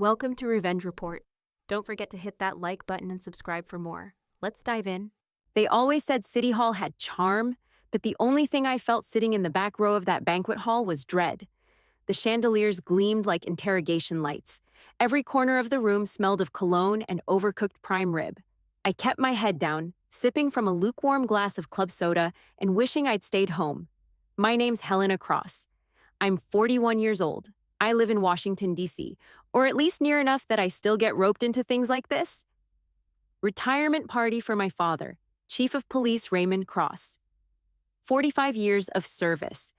Welcome to Revenge Report. Don't forget to hit that like button and subscribe for more. Let's dive in. They always said City Hall had charm, but the only thing I felt sitting in the back row of that banquet hall was dread. The chandeliers gleamed like interrogation lights. Every corner of the room smelled of cologne and overcooked prime rib. I kept my head down, sipping from a lukewarm glass of club soda and wishing I'd stayed home. My name's Helena Cross. I'm 41 years old. I live in Washington, D.C., or at least near enough that I still get roped into things like this. Retirement party for my father, Chief of Police Raymond Cross. 45 years of service.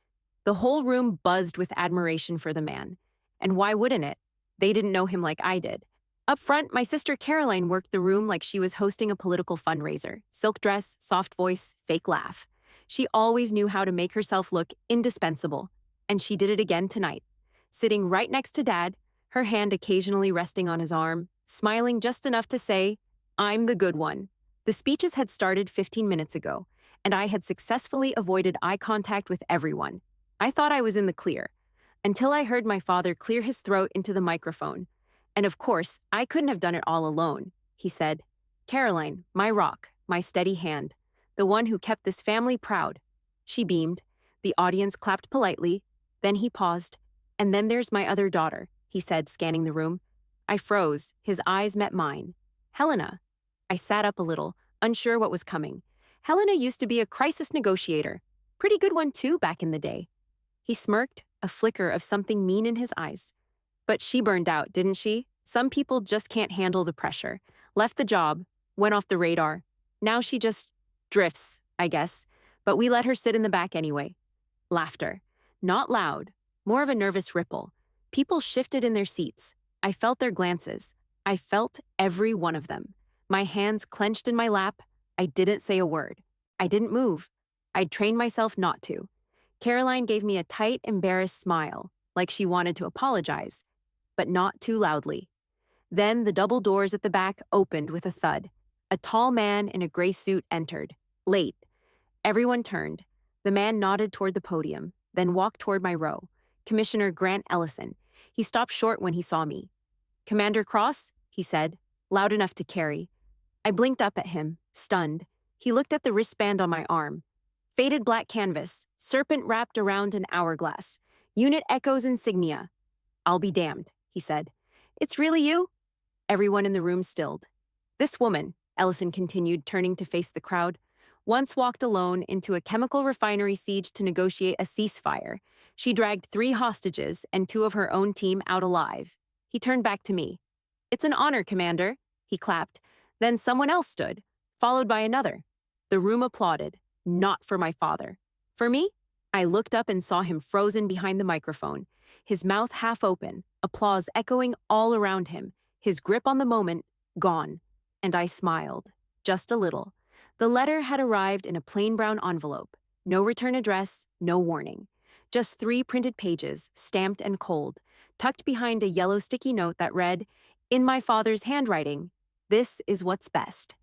The whole room buzzed with admiration for the man. And why wouldn't it? They didn't know him like I did. Up front, my sister Caroline worked the room like she was hosting a political fundraiser. Silk dress, soft voice, fake laugh. She always knew how to make herself look indispensable. And she did it again tonight. Sitting right next to Dad, her hand occasionally resting on his arm, smiling just enough to say, "I'm the good one." The speeches had started 15 minutes ago, and I had successfully avoided eye contact with everyone. I thought I was in the clear, until I heard my father clear his throat into the microphone. And of course, I couldn't have done it all alone. He said, "Caroline, my rock, my steady hand, the one who kept this family proud." She beamed. The audience clapped politely. Then he paused. "And then there's my other daughter," he said, scanning the room. I froze. His eyes met mine. "Helena." I sat up a little, unsure what was coming. Helena used to be a crisis negotiator. Pretty good one, too, back in the day. He smirked, a flicker of something mean in his eyes. "But she burned out, didn't she? Some people just can't handle the pressure. Left the job, went off the radar. Now she just drifts, I guess. But we let her sit in the back anyway." Laughter. Not loud. More of a nervous ripple. People shifted in their seats. I felt their glances. I felt every one of them. My hands clenched in my lap. I didn't say a word. I didn't move. I'd trained myself not to. Caroline gave me a tight, embarrassed smile, like she wanted to apologize, but not too loudly. Then the double doors at the back opened with a thud. A tall man in a gray suit entered. Late. Everyone turned. The man nodded toward the podium, then walked toward my row. Commissioner Grant Ellison. He stopped short when he saw me. "Commander Cross?" he said, loud enough to carry. I blinked up at him, stunned. He looked at the wristband on my arm. Faded black canvas, serpent wrapped around an hourglass. Unit Echo's insignia. "I'll be damned," he said. "It's really you?" Everyone in the room stilled. "This woman," Ellison continued, turning to face the crowd, "once walked alone into a chemical refinery siege to negotiate a ceasefire. She dragged 3 hostages and 2 of her own team out alive." He turned back to me. "It's an honor, Commander." He clapped. Then someone else stood, followed by another. The room applauded. Not for my father. For me? I looked up and saw him frozen behind the microphone, his mouth half open, applause echoing all around him, his grip on the moment gone. And I smiled, just a little. The letter had arrived in a plain brown envelope. No return address, no warning. Just 3 printed pages, stamped and cold, tucked behind a yellow sticky note that read, "In my father's handwriting, this is what's best.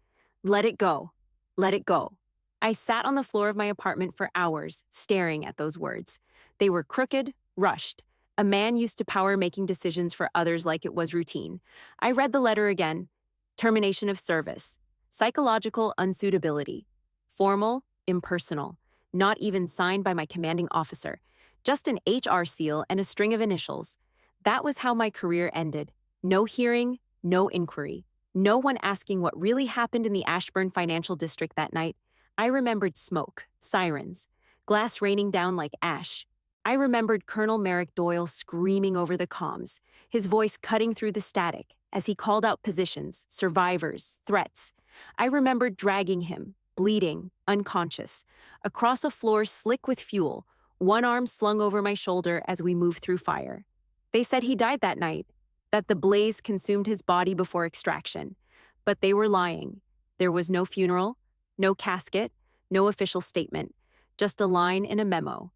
Let it go. Let it go." I sat on the floor of my apartment for hours, staring at those words. They were crooked, rushed. A man used to power making decisions for others like it was routine. I read the letter again. Termination of service. Psychological unsuitability. Formal, impersonal. Not even signed by my commanding officer. Just an HR seal and a string of initials. That was how my career ended. No hearing, no inquiry. No one asking what really happened in the Ashburn Financial District that night. I remembered smoke, sirens, glass raining down like ash. I remembered Colonel Merrick Doyle screaming over the comms, his voice cutting through the static as he called out positions, survivors, threats. I remembered dragging him, bleeding, unconscious, across a floor slick with fuel, one arm slung over my shoulder as we moved through fire. They said he died that night, that the blaze consumed his body before extraction. But they were lying. There was no funeral, no casket, no official statement, just a line in a memo.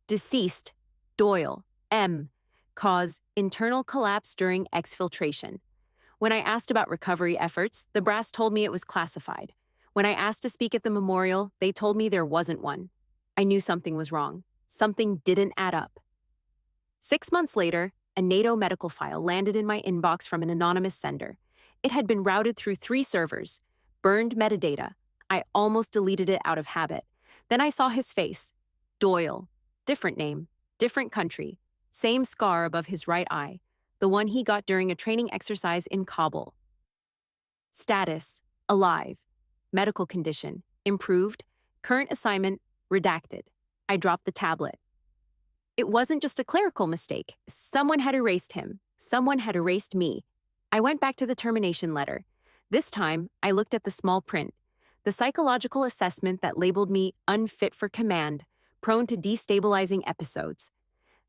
Deceased, Doyle, M. Cause, internal collapse during exfiltration. When I asked about recovery efforts, the brass told me it was classified. When I asked to speak at the memorial, they told me there wasn't one. I knew something was wrong. Something didn't add up. 6 months later, a NATO medical file landed in my inbox from an anonymous sender. It had been routed through 3 servers, burned metadata. I almost deleted it out of habit. Then I saw his face. Doyle. Different name, different country, same scar above his right eye, the one he got during a training exercise in Kabul. Status: alive. Medical condition: improved. Current assignment: redacted. I dropped the tablet. It wasn't just a clerical mistake. Someone had erased him. Someone had erased me. I went back to the termination letter. This time, I looked at the small print. The psychological assessment that labeled me unfit for command, prone to destabilizing episodes.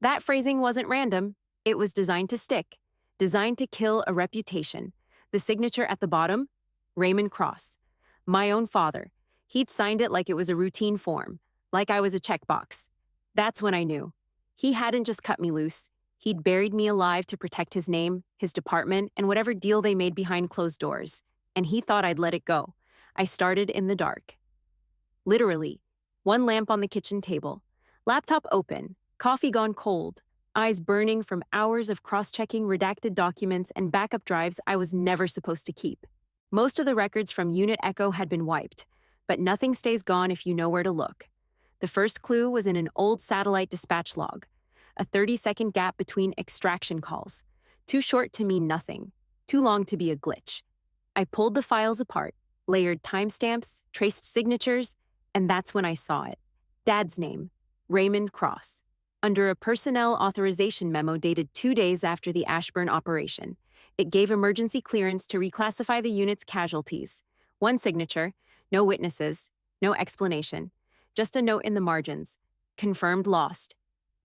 That phrasing wasn't random. It was designed to stick, designed to kill a reputation. The signature at the bottom? Raymond Cross. My own father. He'd signed it like it was a routine form, like I was a checkbox. That's when I knew. He hadn't just cut me loose. He'd buried me alive to protect his name, his department, and whatever deal they made behind closed doors. And he thought I'd let it go. I started in the dark. Literally. One lamp on the kitchen table. Laptop open. Coffee gone cold. Eyes burning from hours of cross-checking redacted documents and backup drives I was never supposed to keep. Most of the records from Unit Echo had been wiped, but nothing stays gone if you know where to look. The first clue was in an old satellite dispatch log, a 30-second gap between extraction calls. Too short to mean nothing, too long to be a glitch. I pulled the files apart, layered timestamps, traced signatures, and that's when I saw it. Dad's name, Raymond Cross, under a personnel authorization memo dated 2 days after the Ashburn operation. It gave emergency clearance to reclassify the unit's casualties. One signature, no witnesses, no explanation, just a note in the margins. Confirmed lost.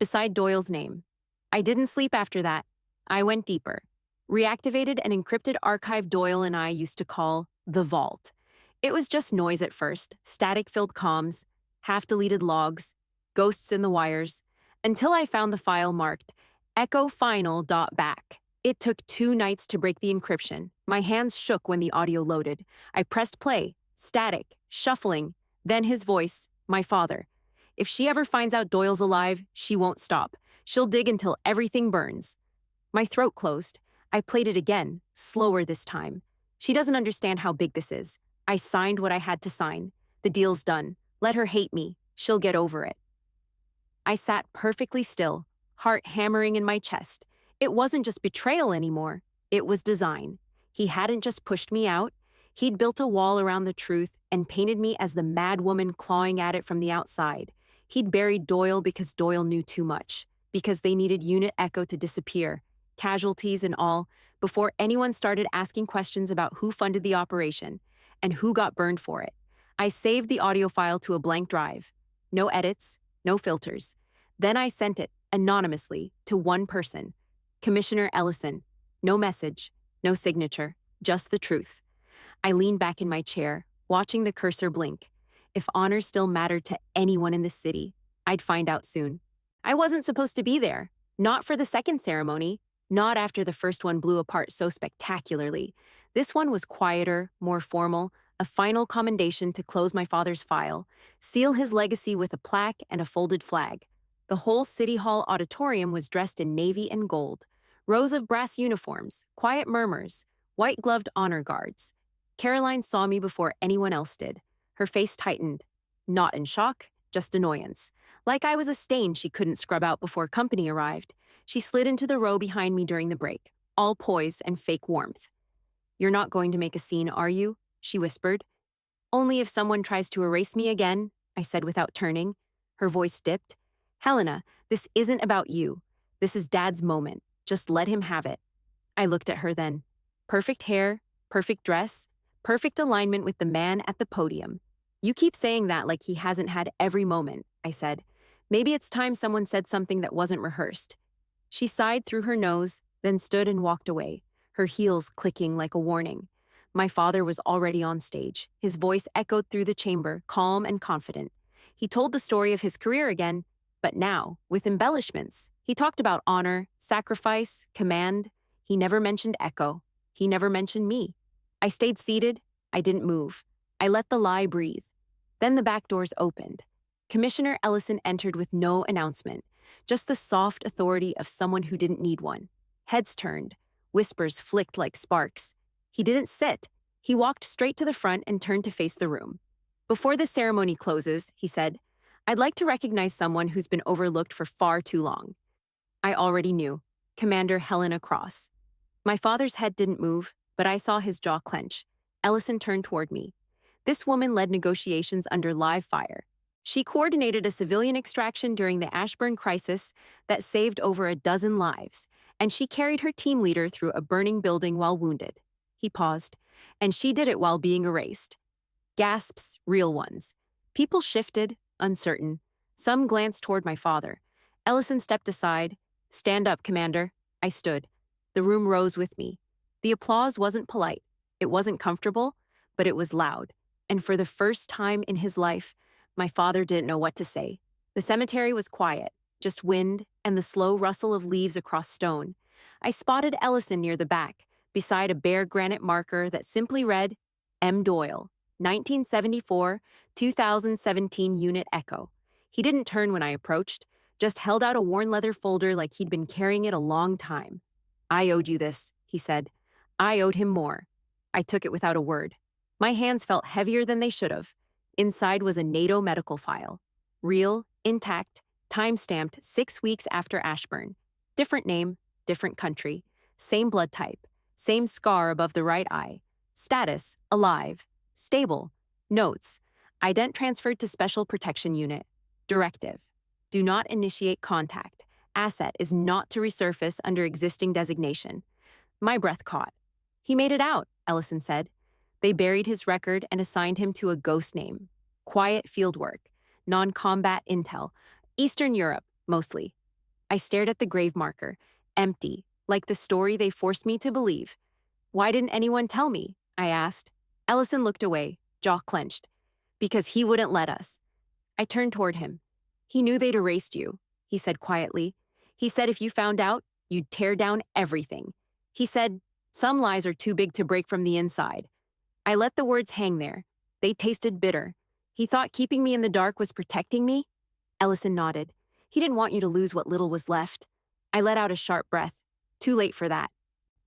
Beside Doyle's name. I didn't sleep after that. I went deeper. Reactivated an encrypted archive Doyle and I used to call the Vault. It was just noise at first, static-filled comms, half-deleted logs, ghosts in the wires, until I found the file marked echofinal.back. It took 2 nights to break the encryption. My hands shook when the audio loaded. I pressed play, static, shuffling, then his voice, my father. If she ever finds out Doyle's alive, she won't stop. She'll dig until everything burns. My throat closed. I played it again, slower this time. She doesn't understand how big this is. I signed what I had to sign. The deal's done. Let her hate me. She'll get over it. I sat perfectly still, heart hammering in my chest. It wasn't just betrayal anymore. It was design. He hadn't just pushed me out. He'd built a wall around the truth and painted me as the mad woman clawing at it from the outside. He'd buried Doyle because Doyle knew too much, because they needed Unit Echo to disappear, casualties and all, before anyone started asking questions about who funded the operation and who got burned for it. I saved the audio file to a blank drive. No edits, no filters. Then I sent it, anonymously, to one person, Commissioner Ellison. No message, no signature, just the truth. I leaned back in my chair, watching the cursor blink. If honor still mattered to anyone in the city, I'd find out soon. I wasn't supposed to be there. Not for the second ceremony. Not after the first one blew apart so spectacularly. This one was quieter, more formal, a final commendation to close my father's file, seal his legacy with a plaque and a folded flag. The whole City Hall auditorium was dressed in navy and gold. Rows of brass uniforms, quiet murmurs, white-gloved honor guards. Caroline saw me before anyone else did. Her face tightened. Not in shock, just annoyance. Like I was a stain she couldn't scrub out before company arrived. She slid into the row behind me during the break, all poise and fake warmth. "You're not going to make a scene, are you?" she whispered. "Only if someone tries to erase me again," I said without turning. Her voice dipped. "Helena, this isn't about you. This is Dad's moment. Just let him have it." I looked at her then. Perfect hair, perfect dress, perfect alignment with the man at the podium. "You keep saying that like he hasn't had every moment," I said. "Maybe it's time someone said something that wasn't rehearsed." She sighed through her nose, then stood and walked away, her heels clicking like a warning. My father was already on stage. His voice echoed through the chamber, calm and confident. He told the story of his career again, but now, with embellishments. He talked about honor, sacrifice, command. He never mentioned Echo. He never mentioned me. I stayed seated. I didn't move. I let the lie breathe. Then the back doors opened. Commissioner Ellison entered with no announcement. just the soft authority of someone who didn't need one. Heads turned, whispers flicked like sparks. He didn't sit. He walked straight to the front and turned to face the room. "Before the ceremony closes," he said, "I'd like to recognize someone who's been overlooked for far too long." I already knew. Commander Helena Cross. My father's head didn't move, but I saw his jaw clench. Ellison turned toward me. This woman led negotiations under live fire. She coordinated a civilian extraction during the Ashburn crisis that saved over a dozen lives, and she carried her team leader through a burning building while wounded. He paused, and she did it while being erased. Gasps, real ones. People shifted, uncertain. Some glanced toward my father. Ellison stepped aside. "Stand up, Commander." I stood. The room rose with me. The applause wasn't polite. It wasn't comfortable, but it was loud. And for the first time in his life, my father didn't know what to say. The cemetery was quiet, just wind and the slow rustle of leaves across stone. I spotted Ellison near the back, beside a bare granite marker that simply read, M. Doyle, 1974, 2017 Unit Echo. He didn't turn when I approached, just held out a worn leather folder like he'd been carrying it a long time. "I owed you this," he said. I owed him more. I took it without a word. My hands felt heavier than they should have. Inside was a NATO medical file. Real, intact, time-stamped 6 weeks after Ashburn. Different name, different country. Same blood type. Same scar above the right eye. Status, alive. Stable. Notes. Ident transferred to Special Protection Unit. Directive. Do not initiate contact. Asset is not to resurface under existing designation. My breath caught. He made it out, Ellison said. They buried his record and assigned him to a ghost name. Quiet fieldwork. Non-combat intel. Eastern Europe, mostly. I stared at the grave marker. Empty, like the story they forced me to believe. "Why didn't anyone tell me?" I asked. Ellison looked away, jaw clenched. "Because he wouldn't let us." I turned toward him. "He knew they'd erased you," he said quietly. "He said if you found out, you'd tear down everything. He said, some lies are too big to break from the inside." I let the words hang there. They tasted bitter. He thought keeping me in the dark was protecting me? Ellison nodded. He didn't want you to lose what little was left. I let out a sharp breath. Too late for that.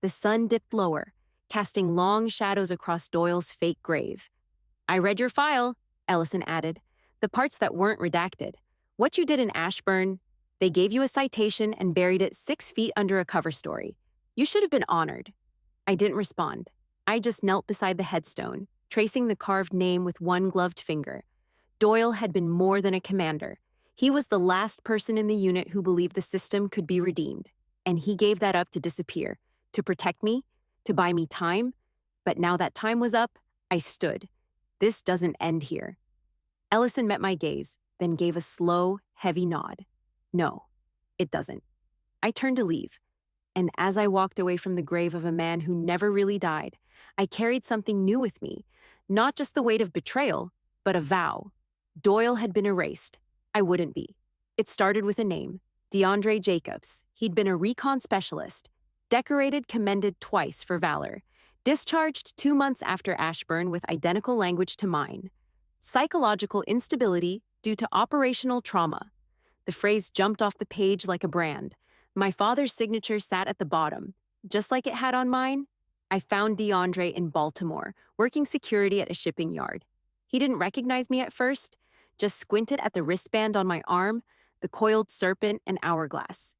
The sun dipped lower, casting long shadows across Doyle's fake grave. "I read your file," Ellison added. "The parts that weren't redacted. What you did in Ashburn, they gave you a citation and buried it 6 feet under a cover story. You should have been honored." I didn't respond. I just knelt beside the headstone, tracing the carved name with one gloved finger. Doyle had been more than a commander. He was the last person in the unit who believed the system could be redeemed. And he gave that up to disappear, to protect me, to buy me time. But now that time was up, I stood. This doesn't end here. Ellison met my gaze, then gave a slow, heavy nod. "No, it doesn't." I turned to leave. And as I walked away from the grave of a man who never really died, I carried something new with me. Not just the weight of betrayal, but a vow. Doyle had been erased. I wouldn't be. It started with a name, DeAndre Jacobs. He'd been a recon specialist, decorated, commended twice for valor, discharged 2 months after Ashburn with identical language to mine. Psychological instability due to operational trauma. The phrase jumped off the page like a brand. My father's signature sat at the bottom, just like it had on mine. I found DeAndre in Baltimore, working security at a shipping yard. He didn't recognize me at first, just squinted at the wristband on my arm, the coiled serpent and hourglass.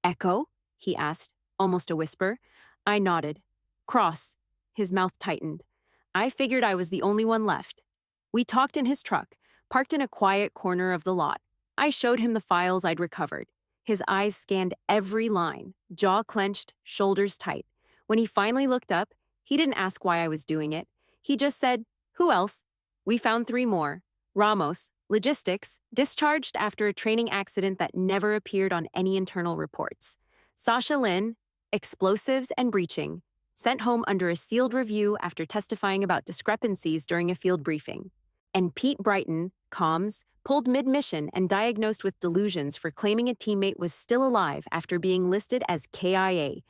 "Echo?" he asked, almost a whisper. I nodded. "Cross." His mouth tightened. I figured I was the only one left. We talked in his truck, parked in a quiet corner of the lot. I showed him the files I'd recovered. His eyes scanned every line, jaw clenched, shoulders tight. When he finally looked up, he didn't ask why I was doing it. He just said, "Who else?" We found 3 more. Ramos, logistics, discharged after a training accident that never appeared on any internal reports. Sasha Lin, explosives and breaching, sent home under a sealed review after testifying about discrepancies during a field briefing. And Pete Brighton, comms, pulled mid-mission and diagnosed with delusions for claiming a teammate was still alive after being listed as KIA.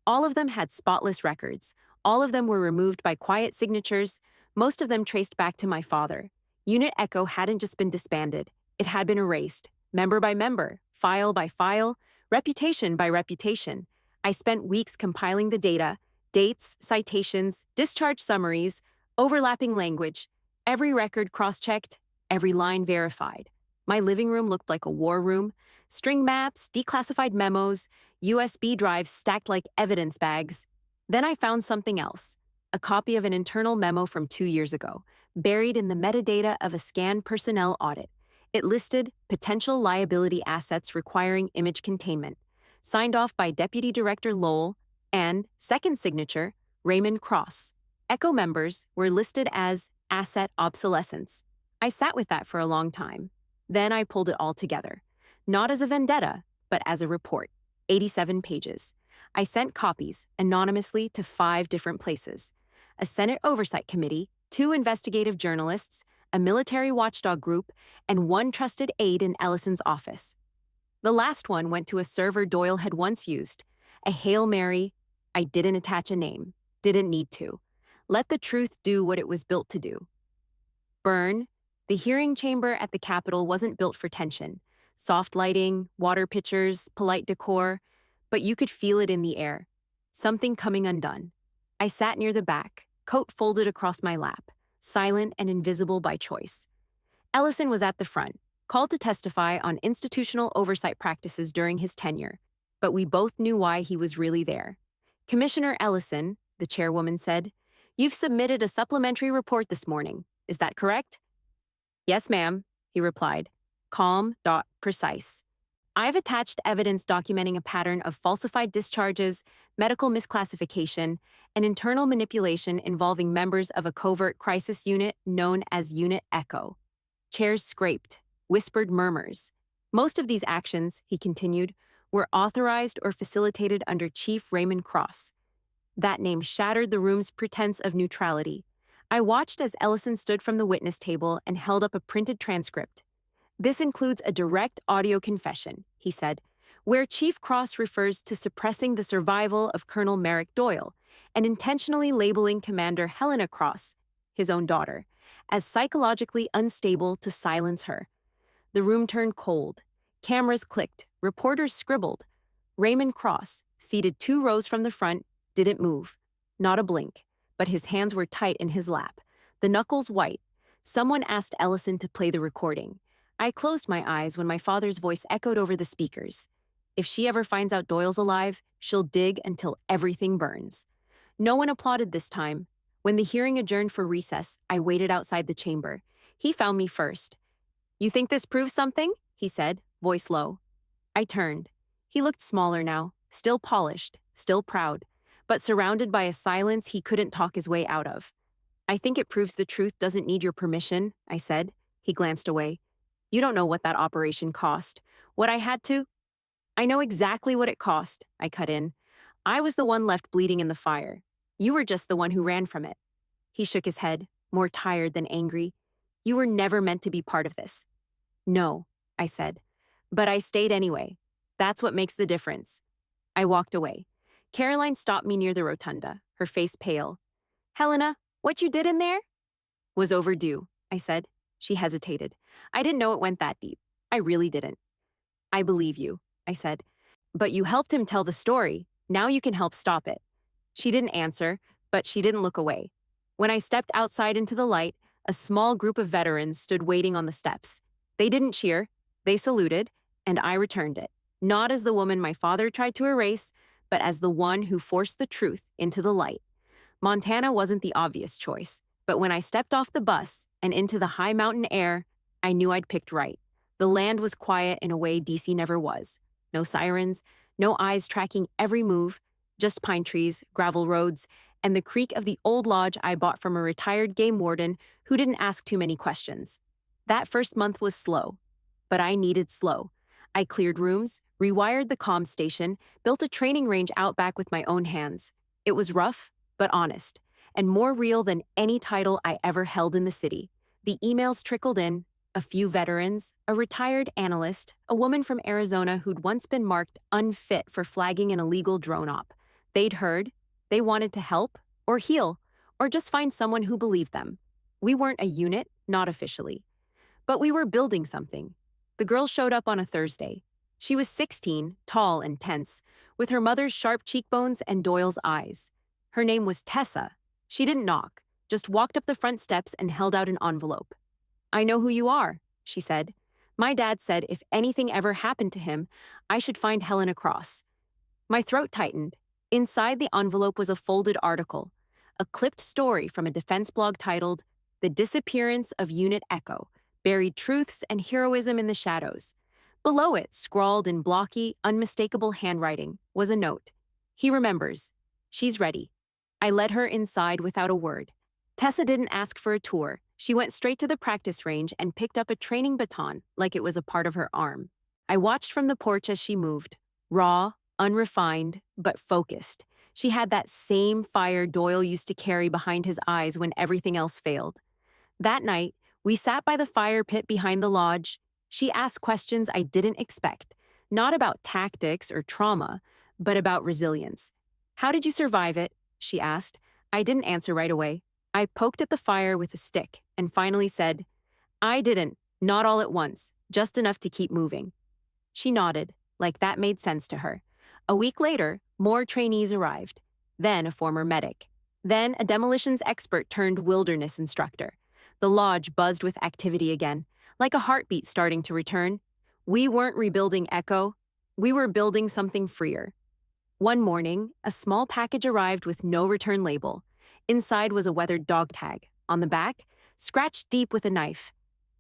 All of them had spotless records. All of them were removed by quiet signatures, most of them traced back to my father. Unit Echo hadn't just been disbanded, it had been erased. member by member, file by file, reputation by reputation. I spent weeks compiling the data, dates, citations, discharge summaries, overlapping language, every record cross-checked, every line verified. My living room looked like a war room. String maps, declassified memos, USB drives stacked like evidence bags. Then I found something else, a copy of an internal memo from 2 years ago, buried in the metadata of a scanned personnel audit. It listed potential liability assets requiring image containment, signed off by Deputy Director Lowell, and, second signature, Raymond Cross. ECHO members were listed as asset obsolescence. I sat with that for a long time. Then I pulled it all together. Not as a vendetta, but as a report. 87 pages. I sent copies anonymously to 5 different places: a Senate Oversight Committee, 2 investigative journalists, a military watchdog group, and 1 trusted aide in Ellison's office. The last one went to a server Doyle had once used. A Hail Mary. I didn't attach a name. Didn't need to. Let the truth do what it was built to do. Burn. The hearing chamber at the Capitol wasn't built for tension. Soft lighting, water pitchers, polite decor, but you could feel it in the air. Something coming undone. I sat near the back, coat folded across my lap, silent and invisible by choice. Ellison was at the front, called to testify on institutional oversight practices during his tenure, but we both knew why he was really there. "Commissioner Ellison," the chairwoman said, "you've submitted a supplementary report this morning. Is that correct?" "Yes, ma'am," he replied, calm, precise. "I've attached evidence documenting a pattern of falsified discharges, medical misclassification, and internal manipulation involving members of a covert crisis unit known as Unit ECHO." Chairs scraped, whispered murmurs. "Most of these actions," he continued, "were authorized or facilitated under Chief Raymond Cross." That name shattered the room's pretense of neutrality. I watched as Ellison stood from the witness table and held up a printed transcript. "This includes a direct audio confession," he said, "where Chief Cross refers to suppressing the survival of Colonel Merrick Doyle and intentionally labeling Commander Helena Cross, his own daughter, as psychologically unstable to silence her." The room turned cold. Cameras clicked, reporters scribbled. Raymond Cross, seated 2 rows from the front, didn't move. Not a blink, but his hands were tight in his lap, the knuckles white. Someone asked Ellison to play the recording. I closed my eyes when my father's voice echoed over the speakers. "If she ever finds out Doyle's alive, she'll dig until everything burns." No one applauded this time. When the hearing adjourned for recess, I waited outside the chamber. He found me first. "You think this proves something?" he said, voice low. I turned. He looked smaller now, still polished, still proud, but surrounded by a silence he couldn't talk his way out of. "I think it proves the truth doesn't need your permission," I said. He glanced away. "You don't know what that operation cost. What I had to—" "I know exactly what it cost," I cut in. "I was the one left bleeding in the fire. You were just the one who ran from it." He shook his head, more tired than angry. "You were never meant to be part of this." "No," I said. "But I stayed anyway. That's what makes the difference." I walked away. Caroline stopped me near the rotunda, her face pale. "Helena, what you did in there?" "Was overdue," I said. She hesitated. "I didn't know it went that deep. I really didn't." "I believe you," I said. "But you helped him tell the story. Now you can help stop it." She didn't answer, but she didn't look away. When I stepped outside into the light, a small group of veterans stood waiting on the steps. They didn't cheer. They saluted, and I returned it. Not as the woman my father tried to erase, but as the one who forced the truth into the light. Montana wasn't the obvious choice, but when I stepped off the bus and into the high mountain air, I knew I'd picked right. The land was quiet in a way DC never was. No sirens, no eyes tracking every move, just pine trees, gravel roads, and the creak of the old lodge I bought from a retired game warden who didn't ask too many questions. That first month was slow, but I needed slow. I cleared rooms, rewired the comm station, built a training range out back with my own hands. It was rough, but honest, and more real than any title I ever held in the city. The emails trickled in, a few veterans, a retired analyst, a woman from Arizona who'd once been marked unfit for flagging an illegal drone op. They'd heard, they wanted to help, or heal, or just find someone who believed them. We weren't a unit, not officially. But we were building something. The girl showed up on a Thursday. She was 16, tall and tense, with her mother's sharp cheekbones and Doyle's eyes. Her name was Tessa. She didn't knock, just walked up the front steps and held out an envelope. "I know who you are," she said. "My dad said if anything ever happened to him, I should find Helena Cross." My throat tightened. Inside the envelope was a folded article, a clipped story from a defense blog titled, "The Disappearance of Unit Echo, Buried Truths and Heroism in the Shadows." Below it, scrawled in blocky, unmistakable handwriting, was a note. "He remembers. She's ready." I led her inside without a word. Tessa didn't ask for a tour. She went straight to the practice range and picked up a training baton like it was a part of her arm. I watched from the porch as she moved, raw, unrefined, but focused. She had that same fire Doyle used to carry behind his eyes when everything else failed. That night, we sat by the fire pit behind the lodge. She asked questions I didn't expect, not about tactics or trauma, but about resilience. "How did you survive it?" she asked. I didn't answer right away. I poked at the fire with a stick and finally said, "I didn't, not all at once, just enough to keep moving." She nodded, like that made sense to her. A week later, more trainees arrived. Then a former medic. Then a demolitions expert turned wilderness instructor. The lodge buzzed with activity again, like a heartbeat starting to return. We weren't rebuilding Echo. We were building something freer. One morning, a small package arrived with no return label. Inside was a weathered dog tag. On the back, scratched deep with a knife.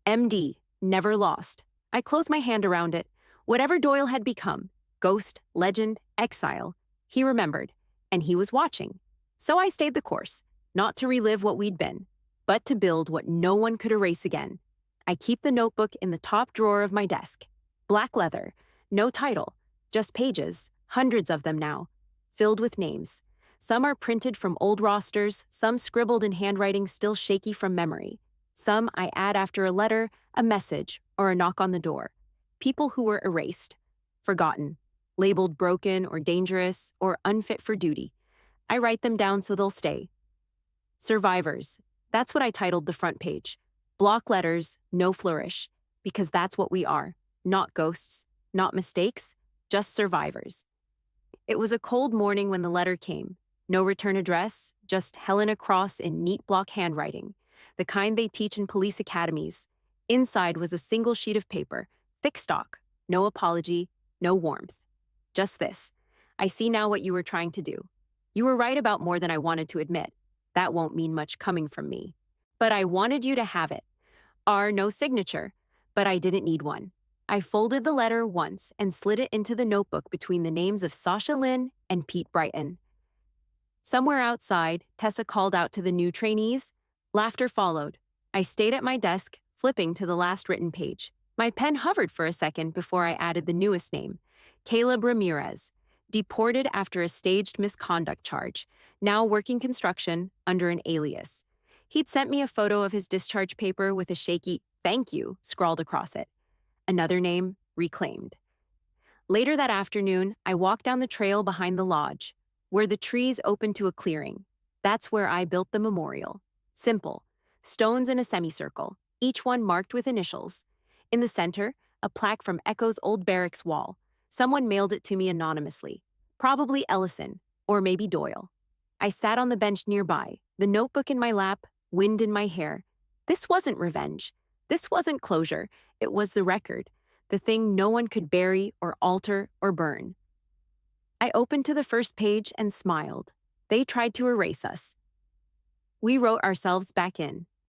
MD, never lost. I closed my hand around it. Whatever Doyle had become, ghost, legend, exile, he remembered, and he was watching. So I stayed the course, not to relive what we'd been, but to build what no one could erase again. I keep the notebook in the top drawer of my desk. Black leather, no title, just pages, hundreds of them now, filled with names. Some are printed from old rosters, some scribbled in handwriting still shaky from memory. Some I add after a letter, a message, or a knock on the door. People who were erased, forgotten, labeled broken or dangerous or unfit for duty. I write them down so they'll stay. Survivors, that's what I titled the front page. Block letters, no flourish, because that's what we are. Not ghosts, not mistakes, just survivors. It was a cold morning when the letter came. No return address, just Helena Cross in neat block handwriting, the kind they teach in police academies. Inside was a single sheet of paper, thick stock, no apology, no warmth. Just this: "I see now what you were trying to do. You were right about more than I wanted to admit. That won't mean much coming from me. But I wanted you to have it. No signature, but I didn't need one." I folded the letter once and slid it into the notebook between the names of Sasha Lynn and Pete Brighton. Somewhere outside, Tessa called out to the new trainees. Laughter followed. I stayed at my desk, flipping to the last written page. My pen hovered for a second before I added the newest name, Caleb Ramirez, deported after a staged misconduct charge, now working construction under an alias. He'd sent me a photo of his discharge paper with a shaky "thank you" scrawled across it. Another name, reclaimed. Later that afternoon, I walked down the trail behind the lodge, where the trees opened to a clearing. That's where I built the memorial. Simple, stones in a semicircle, each one marked with initials. In the center, a plaque from Echo's old barracks wall. Someone mailed it to me anonymously, probably Ellison, or maybe Doyle. I sat on the bench nearby, the notebook in my lap, wind in my hair. This wasn't revenge. This wasn't closure. It was the record, the thing no one could bury or alter or burn. I opened to the first page and smiled. They tried to erase us. We wrote ourselves back in.